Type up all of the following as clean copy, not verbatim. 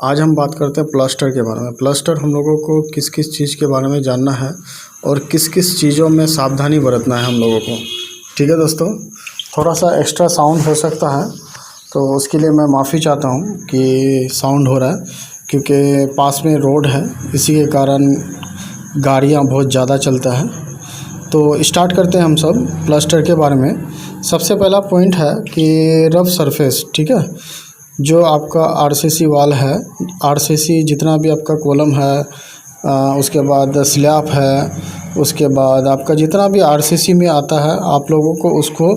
आज हम बात करते हैं प्लास्टर के बारे में। प्लास्टर हम लोगों को किस किस चीज़ के बारे में जानना है और किस किस चीज़ों में सावधानी बरतना है हम लोगों को। ठीक है दोस्तों, थोड़ा सा एक्स्ट्रा साउंड हो सकता है तो उसके लिए मैं माफ़ी चाहता हूँ कि साउंड हो रहा है, क्योंकि पास में रोड है, इसी के कारण गाड़ियाँ बहुत ज़्यादा चलता है। तो स्टार्ट करते हैं हम सब प्लास्टर के बारे में। सबसे पहला पॉइंट है कि रफ सरफेस, ठीक है, जो आपका आरसीसी वाल है, आरसीसी जितना भी आपका कॉलम है, उसके बाद स्लैब है, उसके बाद आपका जितना भी आरसीसी में आता है, आप लोगों को उसको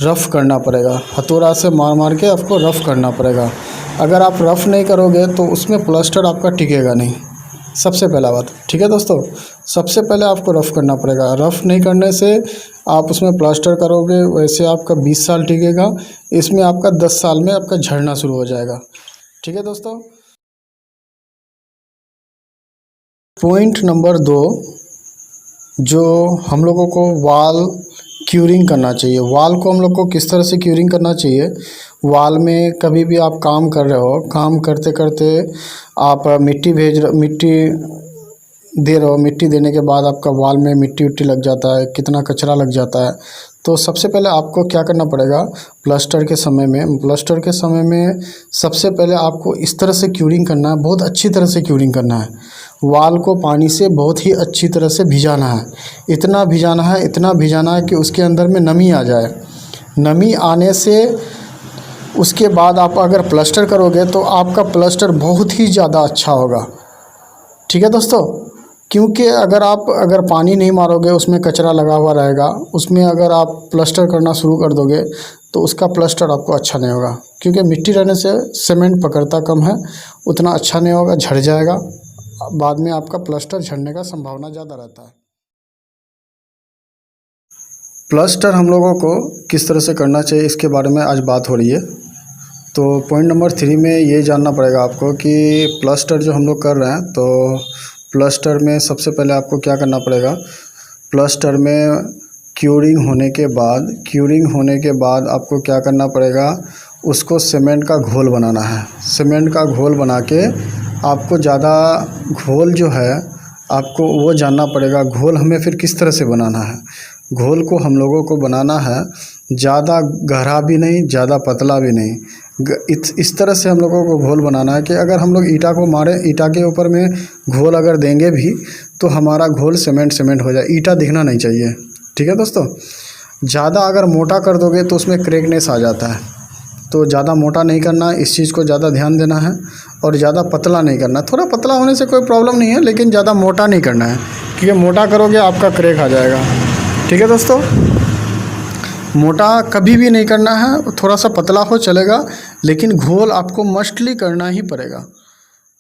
रफ़ करना पड़ेगा। हथौड़ा से मार मार के आपको रफ़ करना पड़ेगा। अगर आप रफ़ नहीं करोगे तो उसमें प्लास्टर आपका टिकेगा नहीं, सबसे पहला बात। ठीक है दोस्तों, सबसे पहले आपको रफ़ करना पड़ेगा। रफ़ नहीं करने से आप उसमें प्लास्टर करोगे, वैसे आपका 20 साल टिकेगा, इसमें आपका 10 साल में आपका झड़ना शुरू हो जाएगा। ठीक है दोस्तों। पॉइंट नंबर 2, जो हम लोगों को वाल क्यूरिंग करना चाहिए। वाल को हम लोग को किस तरह से क्यूरिंग करना चाहिए। वाल में कभी भी आप काम कर रहे हो, काम करते करते आप मिट्टी दे रहे हो, मिट्टी देने के बाद आपका वाल में मिट्टी उट्टी लग जाता है, कितना कचरा लग जाता है। तो सबसे पहले आपको क्या करना पड़ेगा, प्लास्टर के समय में सबसे पहले आपको इस तरह से क्यूरिंग करना है, बहुत अच्छी तरह से क्यूरिंग करना है। वाल को पानी से बहुत ही अच्छी तरह से भिजाना है, इतना भिजाना है कि उसके अंदर में नमी आ जाए। नमी आने से उसके बाद आप अगर प्लास्टर करोगे तो आपका प्लास्टर बहुत ही ज़्यादा अच्छा होगा। ठीक है दोस्तों, क्योंकि अगर पानी नहीं मारोगे, उसमें कचरा लगा हुआ रहेगा, उसमें अगर आप प्लास्टर करना शुरू कर दोगे तो उसका प्लास्टर आपको अच्छा नहीं होगा, क्योंकि मिट्टी रहने से सीमेंट पकड़ता कम है, उतना अच्छा नहीं होगा, झड़ जाएगा। बाद में आपका प्लास्टर झड़ने का संभावना ज़्यादा रहता है। प्लास्टर हम लोगों को किस तरह से करना चाहिए, इसके बारे में आज बात हो रही है। तो पॉइंट नंबर 3 में ये जानना पड़ेगा आपको कि प्लास्टर जो हम लोग कर रहे हैं, तो प्लास्टर में सबसे पहले आपको क्या करना पड़ेगा। प्लास्टर में क्यूरिंग होने के बाद आपको क्या करना पड़ेगा, उसको सीमेंट का घोल बनाना है। सीमेंट का घोल बना के आपको ज़्यादा घोल जो है आपको वो जानना पड़ेगा। घोल हमें फिर किस तरह से बनाना है। घोल को हम लोगों को बनाना है ज़्यादा गहरा भी नहीं, ज़्यादा पतला भी नहीं, इस तरह से हम लोगों को घोल बनाना है कि अगर हम लोग ईंटा को मारें, ईंटा के ऊपर में घोल अगर देंगे भी तो हमारा घोल सीमेंट हो जाए, ईंटा दिखना नहीं चाहिए। ठीक है दोस्तों, ज़्यादा अगर मोटा कर दोगे तो उसमें क्रैकनेस आ जाता है, तो ज़्यादा मोटा नहीं करना है, इस चीज़ को ज़्यादा ध्यान देना है। और ज़्यादा पतला नहीं करना, थोड़ा पतला होने से कोई प्रॉब्लम नहीं है, लेकिन ज़्यादा मोटा नहीं करना है, क्योंकि मोटा करोगे आपका क्रैक आ जाएगा। ठीक है दोस्तों, मोटा कभी भी नहीं करना है, थोड़ा सा पतला हो चलेगा, लेकिन घोल आपको मस्टली करना ही पड़ेगा।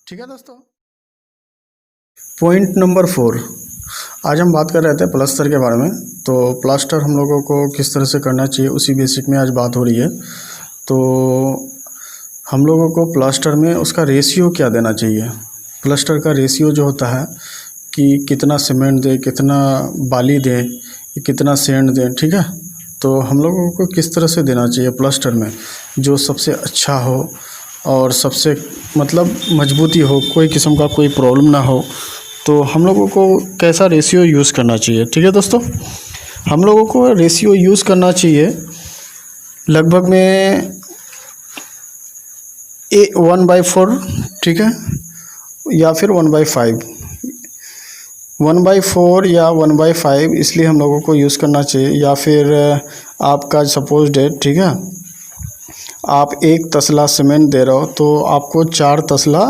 ठीक है दोस्तों। पॉइंट नंबर 4, आज हम बात कर रहे थे प्लास्टर के बारे में। तो प्लास्टर हम लोगों को किस तरह से करना चाहिए, उसी बेसिक में आज बात हो रही है। तो हम लोगों को प्लास्टर में उसका रेशियो क्या देना चाहिए। प्लास्टर का रेशियो जो होता है कि कितना सीमेंट दें, कितना बाली दें, कितना सेंड दें। ठीक है, तो हम लोगों को किस तरह से देना चाहिए प्लास्टर में, जो सबसे अच्छा हो और सबसे मतलब मजबूती हो, कोई किस्म का कोई प्रॉब्लम ना हो। तो हम लोगों को कैसा रेशियो यूज़ करना चाहिए। ठीक है दोस्तों, हम लोगों को रेशियो यूज़ करना चाहिए लगभग में 1/4, ठीक है, या फिर 1/5, 1/4 या 1/5, इसलिए हम लोगों को यूज़ करना चाहिए। या फिर आपका सपोज डेट, ठीक है, आप 1 तसला सीमेंट दे रहे हो तो आपको 4 तसला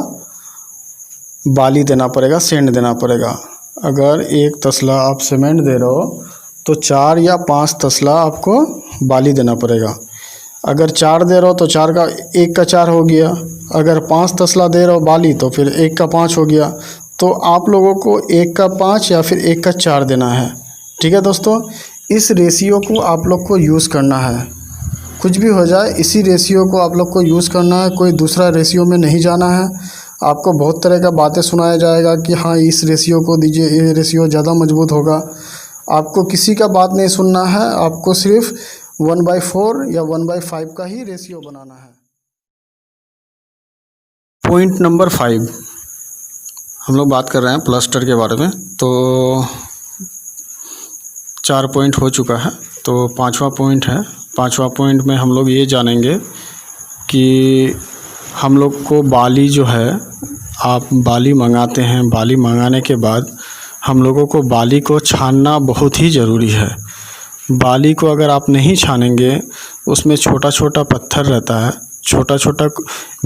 बाली देना पड़ेगा, सेंड देना पड़ेगा। अगर 1 तसला आप सीमेंट दे रहे हो तो 4 या 5 तसला आपको बाली देना पड़ेगा। अगर 4 दे रहे हो तो 4 का 1 का 4 हो गया। अगर 5 तसला दे रहे हो बाली तो फिर 1 का 5 हो गया। तो आप लोगों को 1 का 5 या फिर 1 का 4 देना है। ठीक है दोस्तों, इस रेशियो को आप लोग को यूज़ करना है। कुछ भी हो जाए, इसी रेशियो को आप लोग को यूज़ करना है, कोई दूसरा रेशियो में नहीं जाना है। आपको बहुत तरह का बातें सुनाया जाएगा कि हाँ इस रेशियो को दीजिए, ये रेशियो ज़्यादा मजबूत होगा। आपको किसी का बात नहीं सुनना है, आपको सिर्फ 1/4 या 1/5 का ही रेशियो बनाना है। पॉइंट नंबर 5 हम लोग बात कर रहे हैं प्लास्टर के बारे में। तो 4 पॉइंट हो चुका है, तो 5वां पॉइंट है। 5वां पॉइंट में हम लोग ये जानेंगे कि हम लोग को बाली जो है, आप बाली मंगाते हैं, बाली मंगाने के बाद हम लोगों को बाली को छानना बहुत ही ज़रूरी है। बाली को अगर आप नहीं छानेंगे, उसमें छोटा छोटा पत्थर रहता है, छोटा छोटा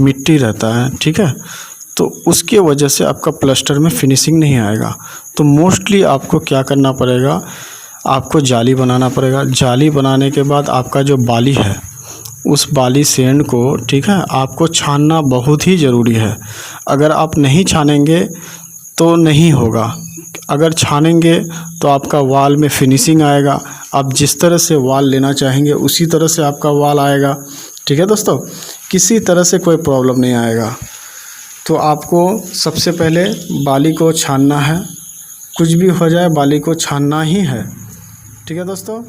मिट्टी रहता है, ठीक है, तो उसके वजह से आपका प्लास्टर में फिनिशिंग नहीं आएगा। तो मोस्टली आपको क्या करना पड़ेगा, आपको जाली बनाना पड़ेगा। जाली बनाने के बाद आपका जो बाली है, उस बाली सेंड को, ठीक है, आपको छानना बहुत ही ज़रूरी है। अगर आप नहीं छानेंगे तो नहीं होगा। अगर छानेंगे तो आपका वॉल में फिनिशिंग आएगा। आप जिस तरह से वॉल लेना चाहेंगे उसी तरह से आपका वॉल आएगा, ठीक है दोस्तों, किसी तरह से कोई प्रॉब्लम नहीं आएगा। तो आपको सबसे पहले बाली को छानना है, कुछ भी हो जाए बाली को छानना ही है, ठीक है दोस्तों।